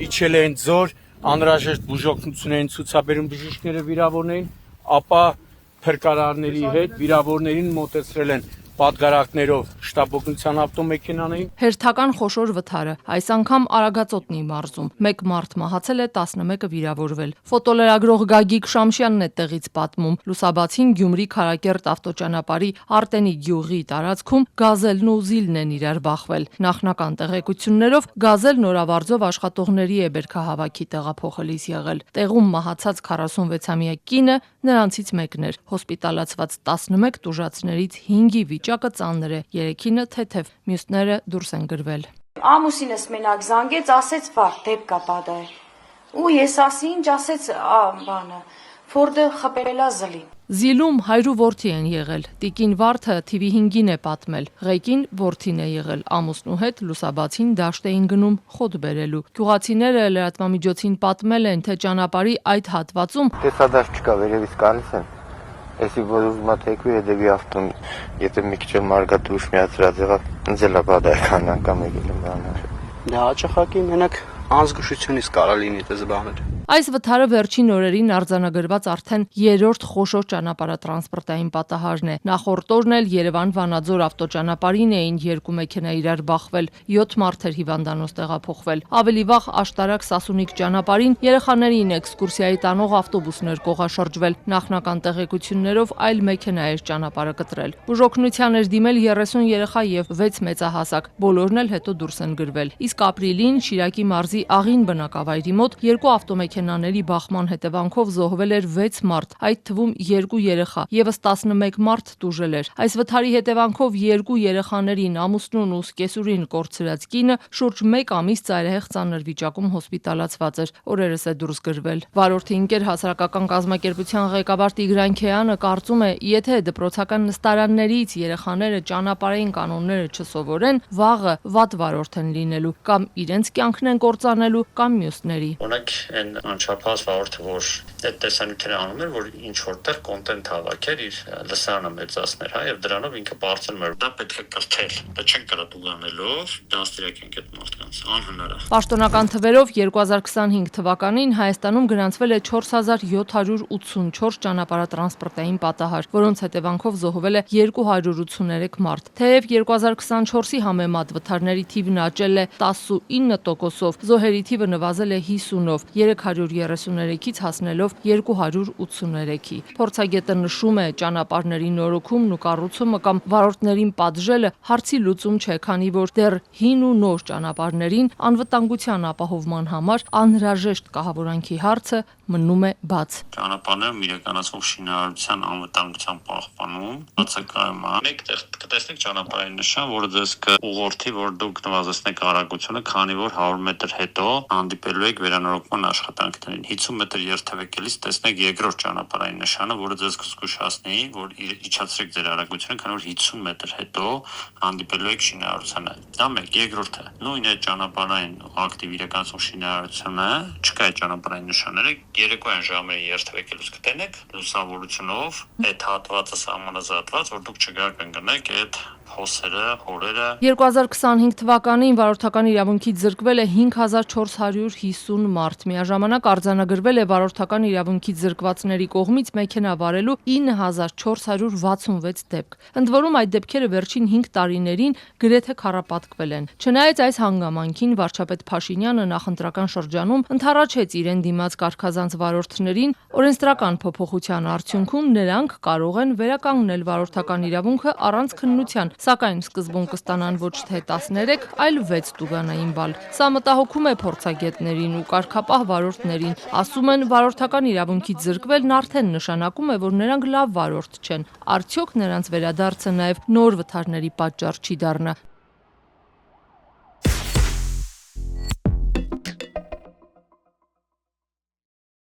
իջել են ձոր, անհրաժեշտ բուժօգնություն են ցուցաբերում բժիշկները վիրավորներին, ապա փրկարարների հետ վիրավորներին մոտեցրել են պատգարակներով շտապօգնության ավտոմեքենաներին։ Հերթական խոշոր վթարը, այս անգամ Արագածոտնի մարզում։ 1 մարդ մահացել է, 11-ը վիրավորվել։ Ֆոտոլրագրող Գագիկ Շամշյանն է տեղից պատմում։ Լուսաբացին Գյումրի Քարակերտ ավտոճանապարհի Արտենի գյուղի տարածքում գազելն ու զիլն են իրար բախվել։ Նախնական տեղեկություններով գազելն օրավարձով աշխատողների է բերքահավաքի տեղափոխելիս եղել։ Տեղում մահացած 46-ամյա կինը նրանցից մեկն էր։ Հոսպիտալացված 11 տուժածներից 5-ի վիճակը ծանր է, 3-ինը թեթև, մյուսները դուրս են գրվել։ Ամուսինս մենակ զանգեց, ասեց վար, դեպք կա պատահել։ Ու ես ասի ինչ ասեց բանը, Ֆորդը խփելա զլի։ Զիլում հայրու որդի են եղել։ Տիկին Վարդը TV 5-ին է պատմել։ Ղեկին որդին է եղել։ Ամուսնու հետ լուսաբացին դաշտ էին գնում խոտ բերելու։ Գյուղացիները լրատվամիջոցին պատմել են, թե ճանապարհի այդ հատվածում տեսադաշ չկա, վերևից գալիս են։ Էսի որ ուզում աթեքվի հետևի ավտոն, եթե մի քիչ մարգատուշ միացրած եղավ, ինձ բադայքան անգամ եկել եմ բաներ։ Դա հաճախակի մենակ անզգուշությունից կարա լինի դες բաներ։ Այս վթարը վերջին օրերին արձանագրված արդեն 3-րդ խոշոր ճանապարհատրանսպորտային պատահարն է։ Նախորդ օրն էլ Երևան-Վանաձոր ավտոճանապարհին էին 2 մեքենա իրար բախվել, 7 մարդեր հիվանդանոց տեղափոխվել։ Ավելի վաղ Աշտարակ-Սասունիք ճանապարհին երեխաներին էքսկուրսիայի տանող ավտոբուսներ կողաշրջվել։ Նախնական տեղեկություններով այլ մեքենա էր ճանապարհը կտրել։ Բուժօգնության էր դիմել 30 երեխա եւ 6 մեծահասակ, բոլորն էլ հետո դուրս են գրվել։ Իսկ ապրիլին Շիրակի մարզի Աղին բնակավայրի մոտ 2 ավտոմեքենաների բախման հետևանքով զոհվել էր 6 մարդ, այդ թվում 2 երեխա, եւս 11 մարդ տուժել էր։ Այս վթարի հետևանքով 2 երեխաներին, ամուսնուն ու սկեսուրին կորցրած կինը շուրջ 1 ամիս ծայրահեղ ծանր վիճակում հոսպիտալացված էր, օրերս է դուրս գրվել։ Վարորդի ընկեր հասարակական կազմակերպության ղեկավար Տիգրան Քեյանը կարծում է, եթե դպրոցական նստարաններից երեխաները ճանապարհային կանոնները չսովորեն, վաղը վատ վարորդ են լինելու, կամ իրենց կյանքն են կործանելու, կամ մյուսների։ Օրինակ այն անչափահաս վարորդը, որ այդ տեսանյութերը անում էր, որ ինչ որտեղ կոնտենտ հավաքեր, իր լսարանը մեծացներ, հա, եւ դրանով ինքը բարձրանում էր։ Դա պետք է կրթել։ Դա չեն կարող դուգանելով դաստիարակենք այդ մարդկանց, անհնար է։ Պաշտոնական թվերով 2025 թվականին Հայաստանում գրանցվել է 4784 ճանապարհատրանսպորտային պատահար, որոնց հետևանքով զոհվել է 283 մարդ։ Թեև 2024-ի համեմատ վթարների թիվն աճել է 19%-ով, զոհերի թիվը նվազել է 50-ով, 333-ից հասնելով 283-ի։ Փորձագետը նշում է, ճանապարհների նորոգումն ու կառուցումը կամ վարորդներին պատժելը հարցի լուծում չէ, քանի որ դեռ հին ու նոր ճանապարհներին անվտանգության ապահովման համար անհրաժեշտ կահավորանքի հարցը մնում է բաց։ Ճանապարհներում իրականացվող շինարարության անվտանգության պահպանում բացակայում է։ Մեկտեղ կտեսնեք ճանապարհային նշան, որը ձեզ կուղղորդի, որ դուք նվազեցնեք արագությունը, քանի որ 100 մետր հետո հանդիպելու եք վերանորոգման աշխատանքներին։ 50 մետր երթևեկելիս տեսնեք երկրորդ ճանապարհային նշանը, որը ձեզ կզգուշացնի, որ իջացրեք ձեր արագությունը, քանի որ 50 մետր հետո հանդիպելու եք շինարարությանը։ Դա մեկ, երկրորդը։ Նույն այդ ճանապարհային ակտիվ իրականացող շինարարությունը չկա այդ ճանապարհային նշանները, երեկոյան ժամերին երթևեկելուց կտենեք լուսավորությունով այդ հատվածը սահմանազատված, որ դուք չգաք ընկնեք այդ հոսերը, հորերը։ 2025 թվականին վարորդական իրավունքից զրկվել է 5450 մարդ, միաժամանակ արձանագրվել է վարորդական իրավունքից զրկվածների կողմից մեքենա վարելու 9466 դեպք։ Ընդ որում այդ դեպքերը վերջին 5 տարիներին գրեթե քառապատկվել են։ Չնայած այս հանգամանքին վարչապետ Փաշինյանը նախընտրական շրջանում ընդառաջեց իրեն դիմաց կարգազանց վարորդներին, օրենսդրական փոփոխության արդյունքում նրանք կարող են վերականգնել վարորդական իրավունքը առանց քննության, սակայն սկզբում կստանան ոչ թե 13, այլ 6 տուգանային բալ։ Սա մտահոգում է փորձագետներին ու կարգապահ վարորդներին։ Ասում են, վարորդական իրավունքից զրկվելն արդեն նշանակում է, որ նրանք լավ վարորդ չեն։ Արդյոք նրանց վերադարձը նաև նոր վթարների պատճառ չի դառնա։